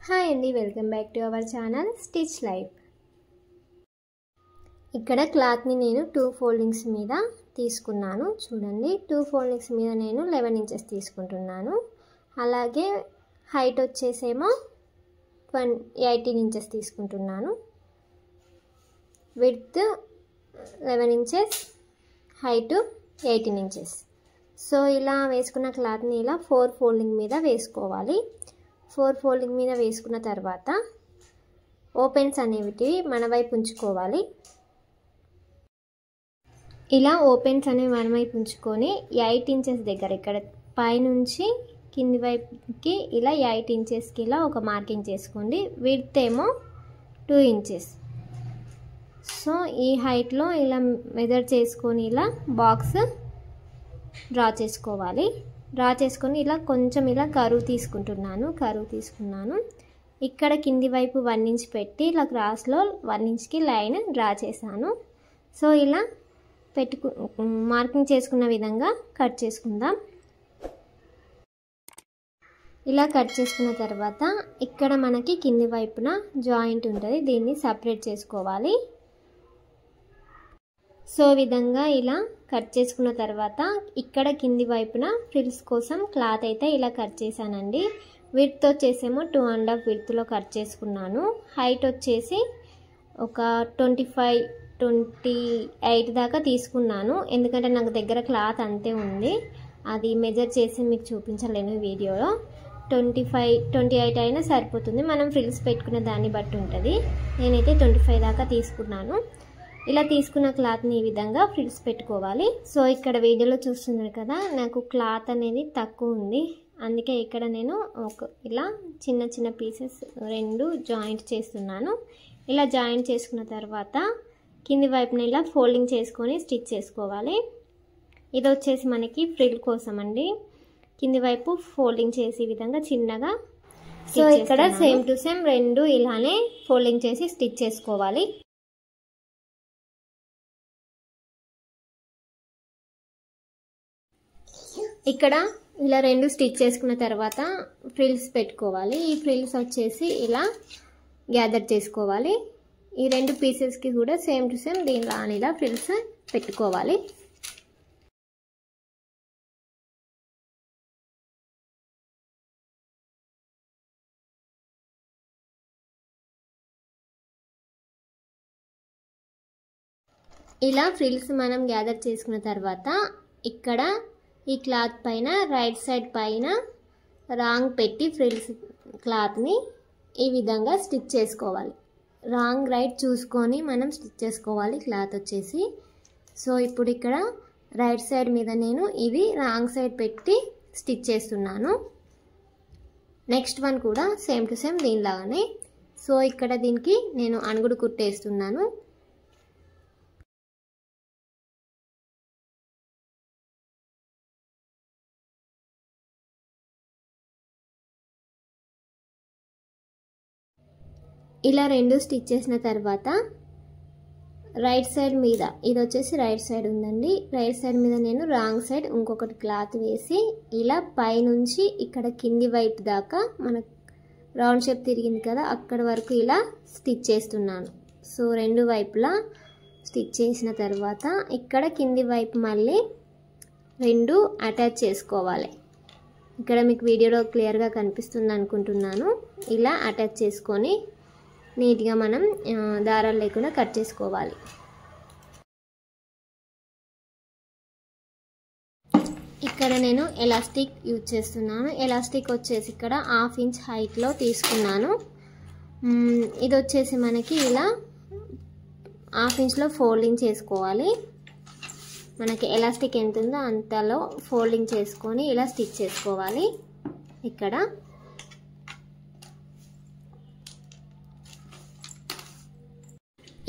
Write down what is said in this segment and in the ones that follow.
Hi అండి, welcome back to our channel stitch life. ఇక్కడ క్లాత్ని నేను 2 ఫోల్డింగ్స్ మీద తీసుకున్నాను. చూడండి, 2 ఫోల్డింగ్స్ మీద నేను 11 ఇంచెస్ తీసుకుంటున్నాను. అలాగే హైట్ వచ్చేసేమో 18 ఇంచెస్ తీసుకుంటున్నాను. Width 11 inches, height 18 inches. So ఇలా వేసుకున్న క్లాత్ని ఇలా 4 ఫోల్డింగ్ మీద వేసుకోవాలి. 4 ఫోల్డింగ్ మీద వేసుకున్న తర్వాత ఓపెన్స్ అనేవి మన వైపు ఉంచుకోవాలి. ఇలా ఓపెన్స్ అనేవి మన వైపు ఉంచుకొని 8 ఇంచెస్ దగ్గర ఇక్కడ పైనుంచి కింది వైపుకి ఇలా 8 ఇంచెస్కి ఇలా ఒక మార్కింగ్ చేసుకోండి. విడ్త్ ఏమో 2 ఇంచెస్. సో ఈ హైట్లో ఇలా మెజర్ చేసుకొని ఇలా బాక్స్ డ్రా చేసుకోవాలి. డ్రా చేసుకొని ఇలా కొంచెం ఇలా కరువు తీసుకున్నాను. ఇక్కడ కింది వైపు 1 ఇంచ్ పెట్టి ఇలా క్రాస్లో 1 ఇంచ్కి లైన్ డ్రా చేశాను. సో ఇలా మార్కింగ్ చేసుకున్న విధంగా కట్ చేసుకుందాం. ఇలా కట్ చేసుకున్న తర్వాత ఇక్కడ మనకి కింది వైపున జాయింట్ ఉంటుంది, దీన్ని సపరేట్ చేసుకోవాలి. సో విధంగా ఇలా కట్ చేసుకున్న తర్వాత ఇక్కడ కింది వైపున ఫ్రిల్స్ కోసం క్లాత్ అయితే ఇలా కట్ చేశానండి. విడ్త్ వచ్చేసేమో 2.5 విడ్త్లో కట్ చేసుకున్నాను. హైట్ వచ్చేసి ఒక 25-28 దాకా తీసుకున్నాను, ఎందుకంటే నాకు దగ్గర క్లాత్ అంతే ఉంది. అది మెజర్ చేసి మీకు చూపించలేను వీడియోలో. 25-28 అయినా సరిపోతుంది, మనం ఫ్రిల్స్ పెట్టుకునే దాన్ని బట్టి ఉంటుంది. నేనైతే 25 దాకా తీసుకున్నాను. ఇలా తీసుకున్న క్లాత్ని ఈ విధంగా ఫ్రిల్స్ పెట్టుకోవాలి. సో ఇక్కడ వీడియోలో చూస్తున్నారు కదా, నాకు క్లాత్ అనేది తక్కువ ఉంది, అందుకే ఇక్కడ నేను ఇలా చిన్న చిన్న పీసెస్ 2 జాయింట్ చేస్తున్నాను. ఇలా జాయింట్ చేసుకున్న తర్వాత కింది వైపున ఇలా ఫోల్డింగ్ చేసుకొని స్టిచ్ చేసుకోవాలి. ఇది వచ్చేసి మనకి ఫ్రిల్ కోసం అండి. కింది వైపు ఫోల్డింగ్ చేసి ఈ విధంగా చిన్నగా. సో ఇక్కడ సేమ్ టు సేమ్ 2 ఇలానే ఫోల్డింగ్ చేసి స్టిచ్ చేసుకోవాలి. ఇక్కడ ఇలా 2 స్టిచ్ చేసుకున్న తర్వాత ఫ్రిల్స్ పెట్టుకోవాలి. ఈ ఫ్రిల్స్ వచ్చేసి ఇలా గ్యాదర్ చేసుకోవాలి. ఈ 2 పీసెస్కి కూడా సేమ్ టు సేమ్ దీనిలో ఇలా ఫ్రిల్స్ పెట్టుకోవాలి. ఇలా ఫ్రిల్స్ మనం గ్యాదర్ చేసుకున్న తర్వాత ఇక్కడ ఈ క్లాత్ పైన రైట్ సైడ్ పైన రాంగ్ పెట్టి ఫ్రిల్స్ క్లాత్ని ఈ విధంగా స్టిచ్ చేసుకోవాలి. రాంగ్ రైట్ చూసుకొని మనం స్టిచ్ చేసుకోవాలి క్లాత్ వచ్చేసి. సో ఇప్పుడు ఇక్కడ రైట్ సైడ్ మీద నేను ఇది రాంగ్ సైడ్ పెట్టి స్టిచ్ చేస్తున్నాను. నెక్స్ట్ వన్ కూడా సేమ్ టు సేమ్ దీనిలాగానే. సో ఇక్కడ దీనికి నేను అణుగుడు కుట్టేస్తున్నాను. ఇలా 2 స్టిచ్ చేసిన తర్వాత రైట్ సైడ్ మీద, ఇది వచ్చేసి రైట్ సైడ్ ఉందండి, రైట్ సైడ్ మీద నేను రాంగ్ సైడ్ ఇంకొకటి క్లాత్ వేసి ఇలా పైనుంచి ఇక్కడ కింది వైపు దాకా మన రౌండ్ షేప్ తిరిగింది కదా అక్కడ వరకు ఇలా స్టిచ్ చేస్తున్నాను. సో 2 వైపులా స్టిచ్ చేసిన తర్వాత ఇక్కడ కింది వైపు మళ్ళీ 2 అటాచ్ చేసుకోవాలి. ఇక్కడ మీకు వీడియోలో క్లియర్గా కనిపిస్తుంది అనుకుంటున్నాను. ఇలా అటాచ్ చేసుకొని నీట్గా మనం దారాలు లేకుండా కట్ చేసుకోవాలి. ఇక్కడ నేను ఎలాస్టిక్ యూజ్ చేస్తున్నాను. ఎలాస్టిక్ వచ్చేసి ఇక్కడ 1/2 ఇంచ్ హైట్లో తీసుకున్నాను. ఇది వచ్చేసి మనకి ఇలా 1/2 ఇంచ్లో ఫోల్డింగ్ చేసుకోవాలి. మనకి ఎలాస్టిక్ ఎంత ఉందో అంతలో ఫోల్డింగ్ చేసుకొని ఇలా స్టిచ్ చేసుకోవాలి.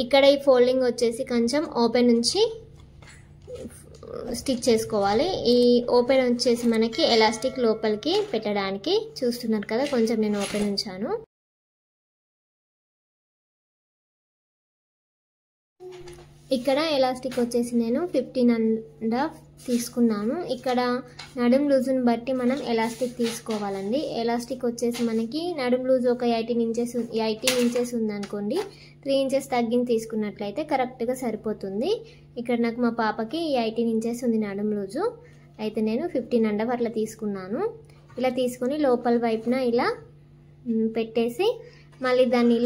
ఇక్కడ ఈ ఫోల్డింగ్ వచ్చేసి కొంచెం ఓపెన్ నుంచి స్టిచ్ చేసుకోవాలి. ఈ ఓపెన్ వచ్చేసి మనకి ఎలాస్టిక్ లోపలికి పెట్టడానికి. చూస్తున్నారు కదా, కొంచెం నేను ఓపెన్ ఉంచాను. ఇక్కడ ఎలాస్టిక్ వచ్చేసి నేను 15.5 తీసుకున్నాను. ఇక్కడ నడుం లూజుని బట్టి మనం ఎలాస్టిక్ తీసుకోవాలండి. ఎలాస్టిక్ వచ్చేసి మనకి నడుం లూజ్ ఒక 18 ఇంచెస్ ఉందనుకోండి, 3 ఇంచెస్ తగ్గించి తీసుకున్నట్లయితే కరెక్ట్గా సరిపోతుంది. ఇక్కడ నాకు మా పాపకి 18 ఇంచెస్ ఉంది నడుం లూజు, అయితే నేను 15.5 అట్లా తీసుకున్నాను. ఇలా తీసుకొని లోపల వైపున ఇలా పెట్టేసి మళ్ళీ దాన్ని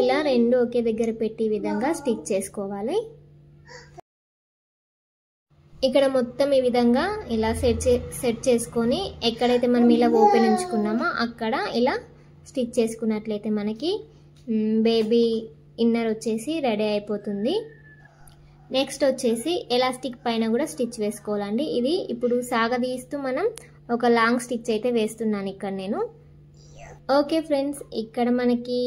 ఇలా రెండు ఒకే దగ్గర పెట్టి ఈ విధంగా స్టిచ్ చేసుకోవాలి. ఇక్కడ మొత్తం ఈ విధంగా ఇలా సెట్ చేసుకొని ఎక్కడైతే మనం ఇలా ఓపెన్ ఉంచుకున్నామో అక్కడ ఇలా స్టిచ్ చేసుకున్నట్లయితే మనకి బేబీ ఇన్నర్ వచ్చేసి రెడీ అయిపోతుంది. నెక్స్ట్ వచ్చేసి ఎలాస్టిక్ పైన కూడా స్టిచ్ వేసుకోవాలండి. ఇది ఇప్పుడు సాగదీస్తూ మనం ఒక లాంగ్ స్టిచ్ అయితే వేస్తున్నాను ఇక్కడ నేను. ఓకే ఫ్రెండ్స్, ఇక్కడ మనకి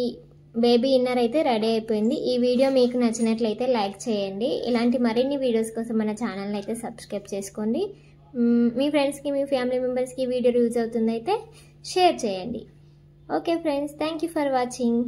బేబీ ఇన్నర్ అయితే రెడీ అయిపోయింది. ఈ వీడియో మీకు నచ్చినట్లయితే లైక్ చేయండి. ఇలాంటి మరిన్ని వీడియోస్ కోసం మన ఛానల్ని అయితే సబ్స్క్రైబ్ చేసుకోండి. మీ ఫ్రెండ్స్కి మీ ఫ్యామిలీ మెంబర్స్కి వీడియో యూజ్ అవుతుంది అయితే షేర్ చేయండి. Okay friends, thank you for watching.